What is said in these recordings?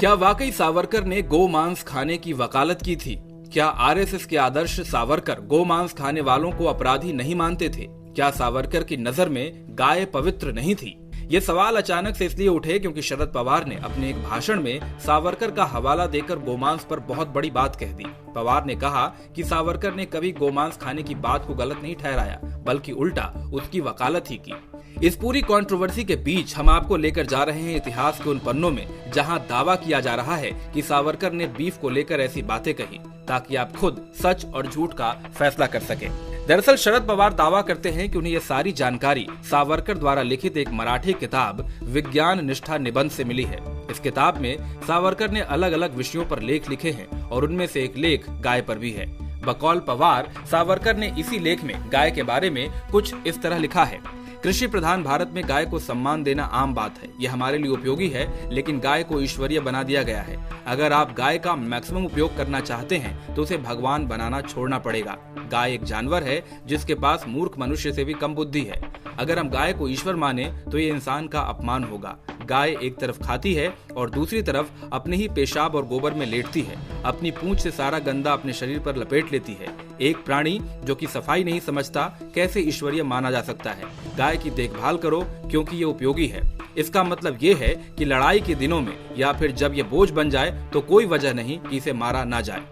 क्या वाकई सावरकर ने गोमांस खाने की वकालत की थी? क्या आरएसएस के आदर्श सावरकर गोमांस खाने वालों को अपराधी नहीं मानते थे? क्या सावरकर की नजर में गाय पवित्र नहीं थी? ये सवाल अचानक से इसलिए उठे क्योंकि शरद पवार ने अपने एक भाषण में सावरकर का हवाला देकर गोमांस पर बहुत बड़ी बात कह दी। पवार ने कहा कि सावरकर ने कभी गोमांस खाने की बात को गलत नहीं ठहराया, बल्कि उल्टा उसकी वकालत ही की। इस पूरी कंट्रोवर्सी के बीच हम आपको लेकर जा रहे हैं इतिहास के उन पन्नों में जहां दावा किया जा रहा है कि सावरकर ने बीफ को लेकर ऐसी बातें कही, ताकि आप खुद सच और झूठ का फैसला कर सकें। दरअसल शरद पवार दावा करते हैं कि उन्हें ये सारी जानकारी सावरकर द्वारा लिखित एक मराठी किताब विज्ञान निष्ठा निबंध से मिली है। इस किताब में सावरकर ने अलग अलग विषयों पर लेख लिखे हैं और उनमें से एक लेख गाय पर भी है। बकौल पवार, सावरकर ने इसी लेख में गाय के बारे में कुछ इस तरह लिखा है। कृषि प्रधान भारत में गाय को सम्मान देना आम बात है। यह हमारे लिए उपयोगी है, लेकिन गाय को ईश्वरीय बना दिया गया है। अगर आप गाय का मैक्सिमम उपयोग करना चाहते हैं तो उसे भगवान बनाना छोड़ना पड़ेगा। गाय एक जानवर है जिसके पास मूर्ख मनुष्य से भी कम बुद्धि है। अगर हम गाय को ईश्वर माने तो ये इंसान का अपमान होगा। गाय एक तरफ खाती है और दूसरी तरफ अपने ही पेशाब और गोबर में लेटती है। अपनी पूंछ से सारा गंदा अपने शरीर पर लपेट लेती है। एक प्राणी जो कि सफाई नहीं समझता कैसे ईश्वरीय माना जा सकता है? गाय की देखभाल करो क्योंकि ये उपयोगी है। इसका मतलब ये है कि लड़ाई के दिनों में या फिर जब ये बोझ बन जाए तो कोई वजह नहीं कि इसे मारा ना जाए।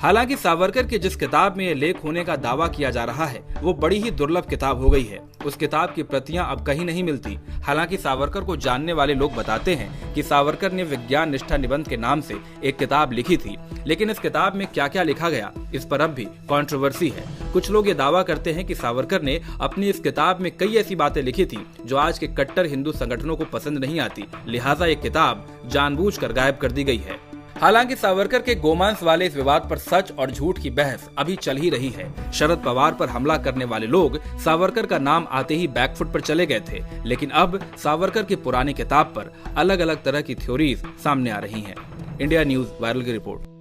हालांकि सावरकर की जिस किताब में ये लेख होने का दावा किया जा रहा है वो बड़ी ही दुर्लभ किताब हो गई है। उस किताब की प्रतियां अब कहीं नहीं मिलती। हालांकि सावरकर को जानने वाले लोग बताते हैं कि सावरकर ने विज्ञान निष्ठा निबंध के नाम से एक किताब लिखी थी, लेकिन इस किताब में क्या क्या लिखा गया इस पर अब भी कंट्रोवर्सी है। कुछ लोग ये दावा करते हैं कि सावरकर ने अपनी इस किताब में कई ऐसी बातें लिखी थी जो आज के कट्टर हिंदू संगठनों को पसंद नहीं आती, लिहाजा ये किताब जानबूझकर गायब कर दी गई है। हालांकि सावरकर के गोमांस वाले इस विवाद पर सच और झूठ की बहस अभी चल ही रही है। शरद पवार पर हमला करने वाले लोग सावरकर का नाम आते ही बैकफुट पर चले गए थे, लेकिन अब सावरकर की पुरानी किताब पर अलग अलग तरह की थ्योरीज सामने आ रही हैं। इंडिया न्यूज वायरल की रिपोर्ट।